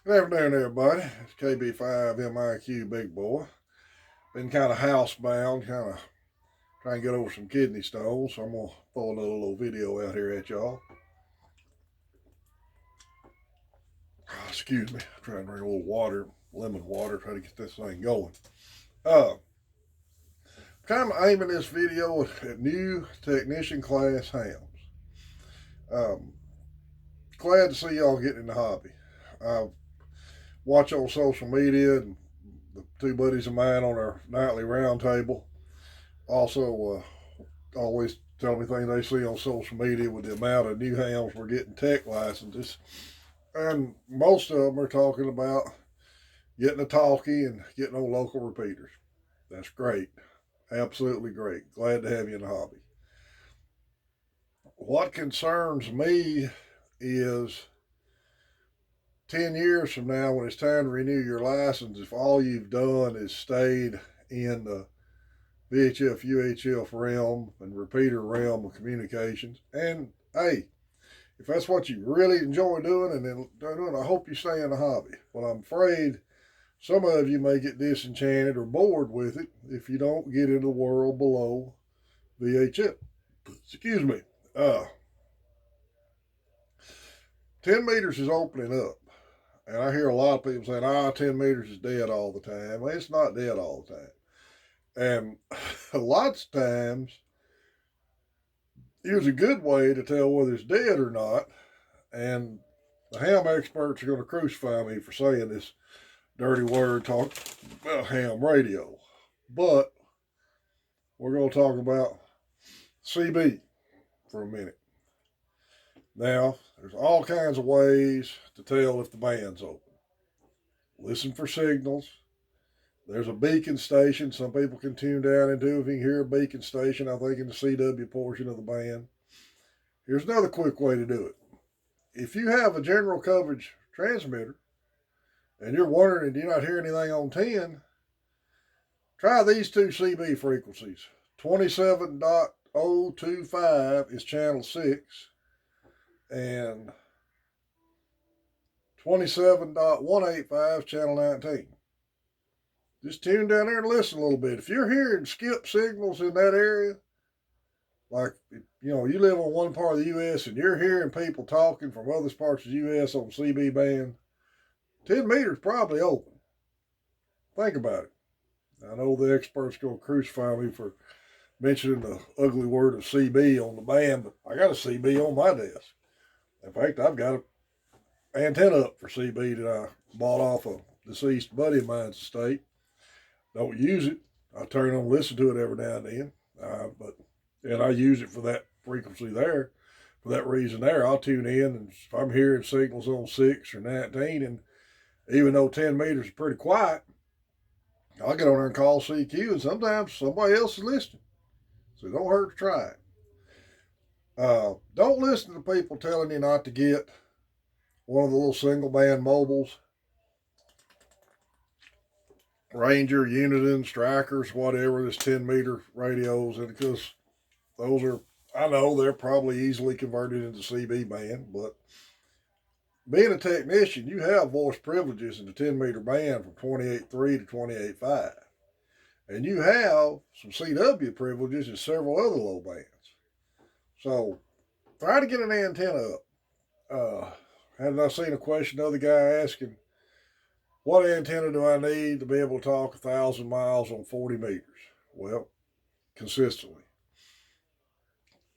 Good afternoon, everybody. It's KB5MIQ Big Boy. Been kind of housebound, kind of trying to get over some kidney stones, so I'm going to throw another little video out here at y'all. Excuse me. I'm trying to drink a little water, lemon water, try to get this thing going. Uh, kind of aiming this video at new technician class hams. Um, Glad to see y'all getting in the hobby. I watch on social media and the two buddies of mine on our nightly roundtable also always tell me things they see on social media with the amount of new hams we're getting tech licenses. And most of them are talking about getting a talkie and getting on local repeaters. That's great. Absolutely great. Glad to have you in the hobby. What concerns me is 10 years from now, when it's time to renew your license, if all you've done is stayed in the VHF, UHF realm and repeater realm of communications, and hey, if that's what you really enjoy doing and then doing, I hope you stay in the hobby. But I'm afraid some of you may get disenchanted or bored with it if you don't get into the world below VHF. Excuse me. Uh, 10 meters is opening up. And I hear a lot of people saying, 10 meters is dead all the time. Well, it's not dead all the time. And lots of times, here's a good way to tell whether it's dead or not. And the ham experts are going to crucify me for saying this dirty word talk about ham radio. But we're going to talk about CB for a minute. Now, there's all kinds of ways to tell if the band's open. Listen for signals. There's a beacon station some people can tune down into. If you can hear a beacon station, I think in the CW portion of the band. Here's another quick way to do it. If you have a general coverage transmitter and you're wondering and you're not hearing anything on 10, try these two CB frequencies. 27.025 is channel 6, and 27.185 is channel 19. Just tune down there and listen a little bit. If you're hearing skip signals in that area, like, you live on one part of the U.S. and you're hearing people talking from other parts of the U.S. on CB band, 10 meters probably open. Think about it. I know the experts going to crucify me for mentioning the ugly word of CB on the band, but I got a CB on my desk. In fact, I've got an antenna up for CB that I bought off a deceased buddy of mine's estate. Don't use it. I turn on and listen to it every now and then, and I use it for that frequency there. For that reason there, I'll tune in, and if I'm hearing signals on 6 or 19, and even though 10 meters is pretty quiet, I'll get on there and call CQ, and sometimes somebody else is listening. So it don't hurt to try it. Don't listen to people telling you not to get one of the little single band mobiles, Ranger, Uniden, Strikers, whatever, this 10-meter radios, and because those are, I know they're probably easily converted into CB band, but being a technician, you have voice privileges in the 10-meter band from 28.3 to 28.5. And you have some CW privileges in several other low bands. So try to get an antenna up. Hadn't I seen a question the other guy asking, what antenna do I need to be able to talk 1,000 miles on 40 meters? Well, consistently.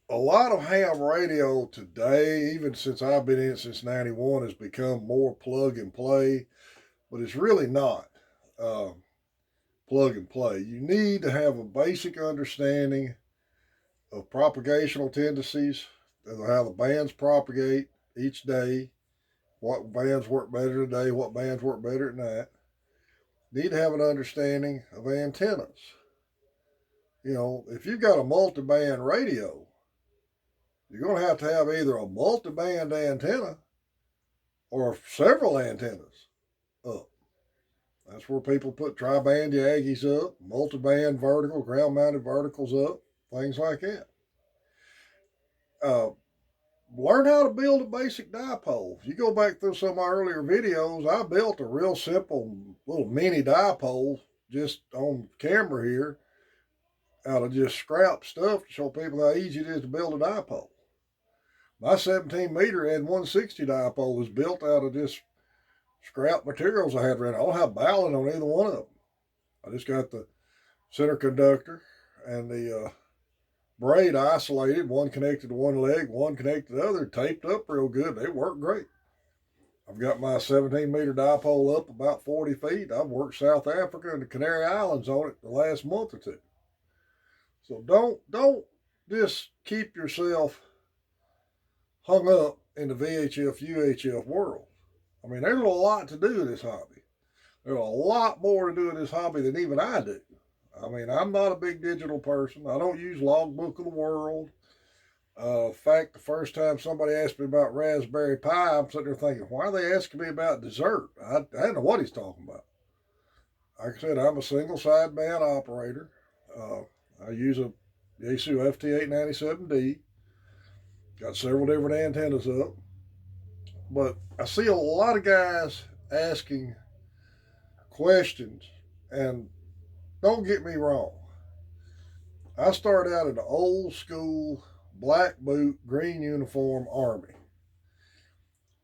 A lot of ham radio today, even since I've been in it since 91, has become more plug and play, but it's really not plug and play. You need to have a basic understanding of propagational tendencies, how the bands propagate each day, what bands work better today, what bands work better at night. Need to have an understanding of antennas. If you've got a multi-band radio, you're going to have either a multi-band antenna or several antennas up. That's where people put tri-band Yagis up, multi-band vertical, ground-mounted verticals up, things like that. Uh, learn how to build a basic dipole. If you go back through some of my earlier videos, I built a real simple little mini dipole just on camera here out of just scrap stuff to show people how easy it is to build a dipole. My 17 meter and 160 dipole was built out of just scrap materials I had around. I don't have balun on either one of them. I just got the center conductor and the braid isolated, one connected to one leg, one connected to the other, taped up real good. They work great. I've got my 17 meter dipole up about 40 feet. I've worked South Africa and the Canary Islands on it the last month or two. So don't just keep yourself hung up in the VHF, UHF world. I mean, there's a lot to do in this hobby. There's a lot more to do in this hobby than even I do. I mean, I'm not a big digital person. I don't use Logbook of the World. In fact, the first time somebody asked me about Raspberry Pi, I'm sitting there thinking, why are they asking me about dessert? I didn't know what he's talking about. Like I said, I'm a single sideband operator. I use a Yaesu FT897D. Got several different antennas up. But I see a lot of guys asking questions, and don't get me wrong. I started out in the old school black boot, green uniform Army.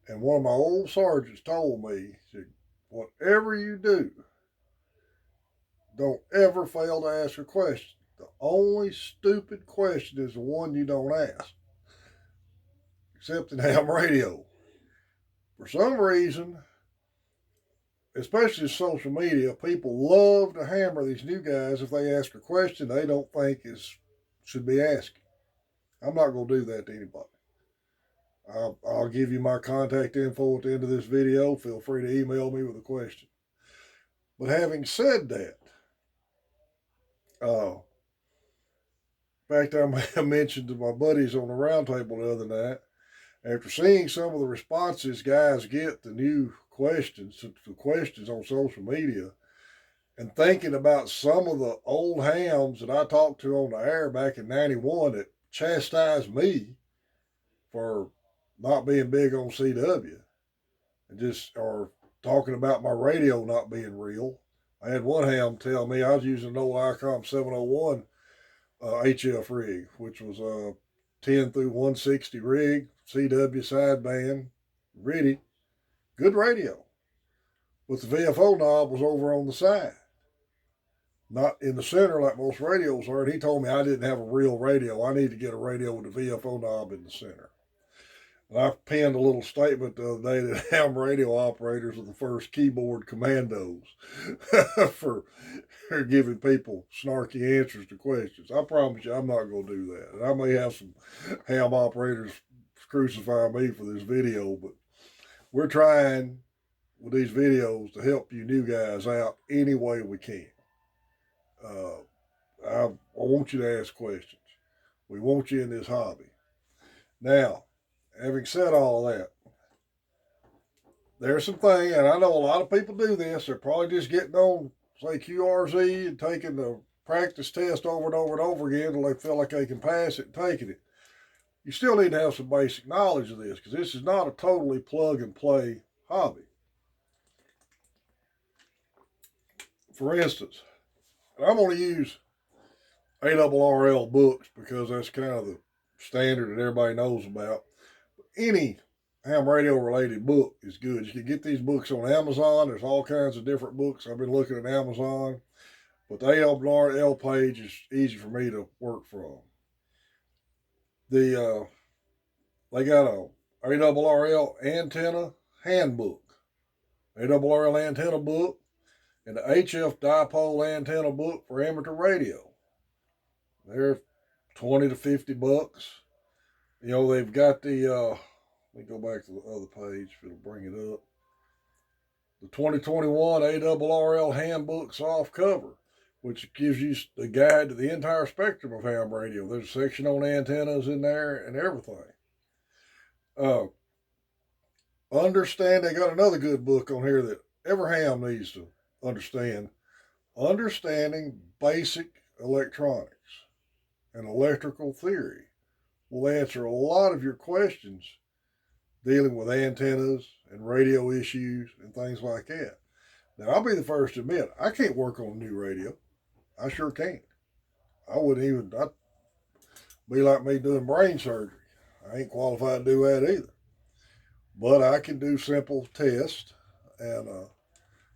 And one of my old sergeants told me, he said, whatever you do, don't ever fail to ask a question. The only stupid question is the one you don't ask. Except in ham radio. For some reason, especially social media, people love to hammer these new guys if they ask a question they don't think should be asked. I'm not going to do that to anybody. I'll give you my contact info at the end of this video. Feel free to email me with a question. But having said that, in fact, I mentioned to my buddies on the roundtable the other night, after seeing some of the responses guys get to new questions, to questions on social media, and thinking about some of the old hams that I talked to on the air back in '91 that chastised me for not being big on CW and or talking about my radio not being real. I had one ham tell me I was using an old ICOM 701 HF rig, which was a 10 through 160 rig, CW sideband, ready, good radio. But the VFO knob was over on the side, not in the center like most radios are. And he told me I didn't have a real radio. I need to get a radio with the VFO knob in the center. And I penned a little statement the other day that ham radio operators are the first keyboard commandos for giving people snarky answers to questions. I promise you I'm not going to do that. And I may have some ham operators crucify me for this video, but we're trying with these videos to help you new guys out any way we can. I want you to ask questions. We want you in this hobby. Now, having said all of that, there's some things, and I know a lot of people do this. They're probably just getting on, say, QRZ and taking the practice test over and over and over again until they feel like they can pass it and taking it. You still need to have some basic knowledge of this because this is not a totally plug and play hobby. For instance, I'm going to use ARRL books because that's kind of the standard that everybody knows about. Any ham radio related book is good. You can get these books on Amazon. There's all kinds of different books. I've been looking at Amazon, but the ARRL page is easy for me to work from. They got a ARRL antenna handbook, ARRL antenna book, and the HF dipole antenna book for amateur radio. They're 20 to 50 bucks. You know, they've got the, let me go back to the other page if it'll bring it up. The 2021 ARRL handbook soft cover, which gives you the guide to the entire spectrum of ham radio. There's a section on antennas in there and everything. Understand, they got another good book on here that every ham needs to understand. Understanding basic electronics and electrical theory. will answer a lot of your questions dealing with antennas and radio issues and things like that. Now, I'll be the first to admit, I can't work on a new radio. I sure can't. I'd be like me doing brain surgery. I ain't qualified to do that either. But I can do simple tests and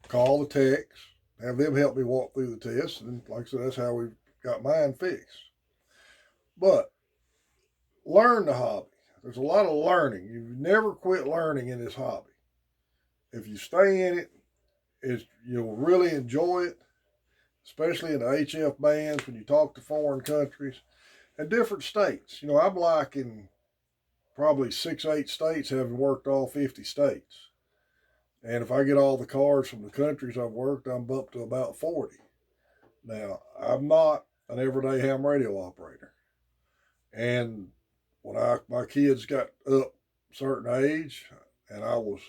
call the techs, have them help me walk through the test, and like I said, that's how we got mine fixed. But learn the hobby. There's a lot of learning. You never quit learning in this hobby. If you stay in it, you'll really enjoy it, especially in the HF bands when you talk to foreign countries and different states. I'm like in probably 6, 8 states, having worked all 50 states. And if I get all the cards from the countries I've worked, I'm up to about 40. Now, I'm not an everyday ham radio operator. And when my kids got up a certain age and I was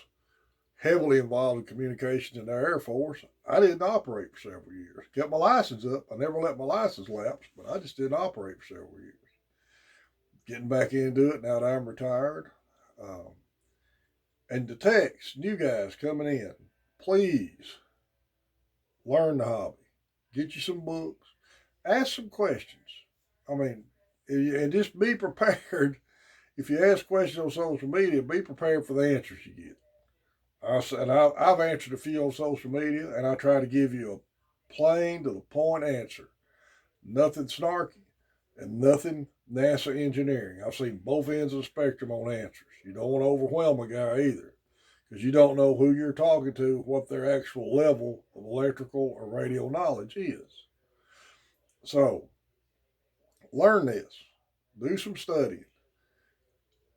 heavily involved in communications in the Air Force, I didn't operate for several years. Kept my license up. I never let my license lapse, but I just didn't operate for several years. Getting back into it now that I'm retired. And the techs, new guys coming in, please learn the hobby. Get you some books. Ask some questions. I mean, and just be prepared. If you ask questions on social media, be prepared for the answers you get. I've answered a few on social media, and I try to give you a plain to the point answer. Nothing snarky and nothing NASA engineering. I've seen both ends of the spectrum on answers. You don't want to overwhelm a guy either, because you don't know who you're talking to, what their actual level of electrical or radio knowledge is. So, learn this. Do some studying.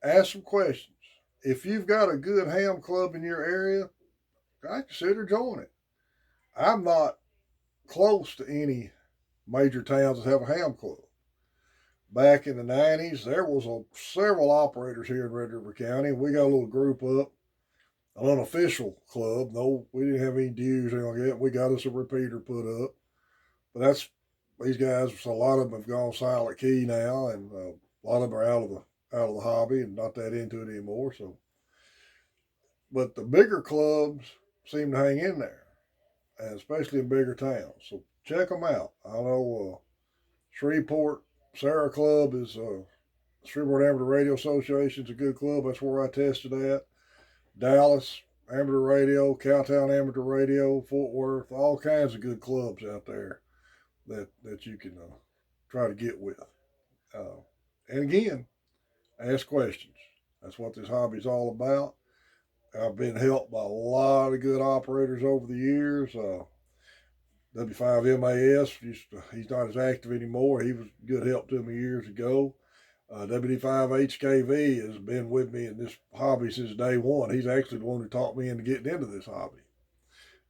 Ask some questions. If you've got a good ham club in your area, I consider joining. I'm not close to any major towns that have a ham club. Back in the 90s, there was several operators here in Red River County. We got a little group up, an unofficial club. No, we didn't have any dues or anything like that. We got us a repeater put up. But these guys, a lot of them have gone silent key now, and a lot of them are out of the hobby and not that into it anymore. So, but the bigger clubs seem to hang in there, and especially in bigger towns. So check them out. I know Shreveport Sarah Club is Shreveport Amateur Radio Association is a good club. That's where I tested at. Dallas Amateur Radio, Cowtown Amateur Radio, Fort Worth, all kinds of good clubs out there that you can try to get with. And again, ask questions. That's what this hobby is all about. I've been helped by a lot of good operators over the years. W5MAS, he's not as active anymore. He was good help to me years ago. WD5HKV has been with me in this hobby since day one. He's actually the one who taught me into getting into this hobby.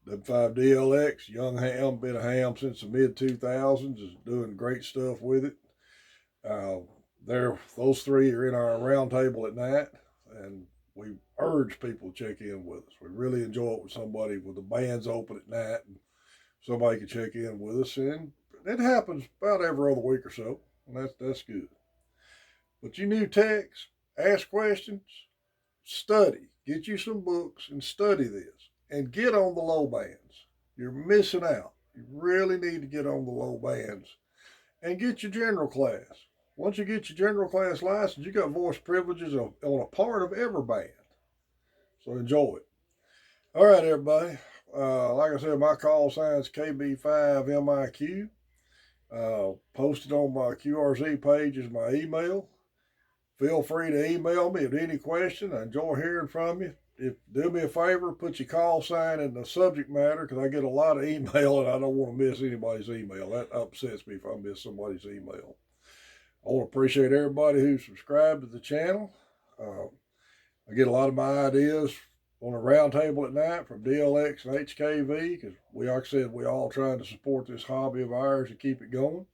W5DLX, young ham, been a ham since the mid-2000s, is doing great stuff with it. Those three are in our roundtable at night, and we urge people to check in with us. We really enjoy it with somebody with the bands open at night, and somebody can check in with us. And it happens about every other week or so, and that's good. But you new techs, ask questions, study, get you some books and study this, and get on the low bands. You're missing out. You really need to get on the low bands and get your general class. Once you get your general class license, you got voice privileges on a part of every band. So enjoy it. All right, everybody. Like I said, my call sign is KB5MIQ. Posted on my QRZ page is my email. Feel free to email me with any question. I enjoy hearing from you. Do me a favor, put your call sign in the subject matter, because I get a lot of email and I don't want to miss anybody's email. That upsets me if I miss somebody's email. I want to appreciate everybody who subscribed to the channel. I get a lot of my ideas on a roundtable at night from DLX and HKV, because like I said, we all trying to support this hobby of ours and keep it going.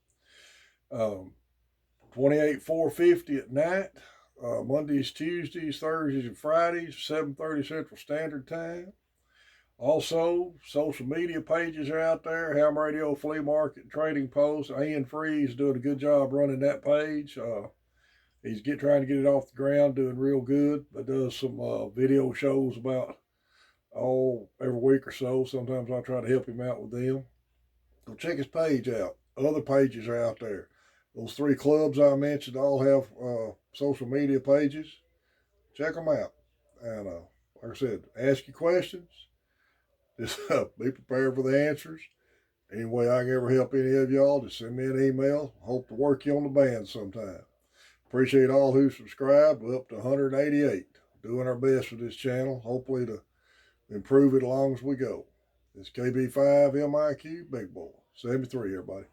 28-450 at night, Mondays, Tuesdays, Thursdays, and Fridays, 7:30 Central Standard Time. Also, social media pages are out there, Ham Radio, Flea Market, Trading Post. Ian Freeze doing a good job running that page. He's trying to get it off the ground, doing real good, but does some video shows about every week or so. Sometimes I try to help him out with them. Go check his page out. Other pages are out there. Those 3 clubs I mentioned all have social media pages. Check them out. And like I said, ask your questions. Just be prepared for the answers. Any way I can ever help any of y'all, just send me an email. Hope to work you on the band sometime. Appreciate all who subscribed. We're up to 188. Doing our best with this channel. Hopefully to improve it along as we go. It's KB5 MIQ Big Boy. 73, everybody.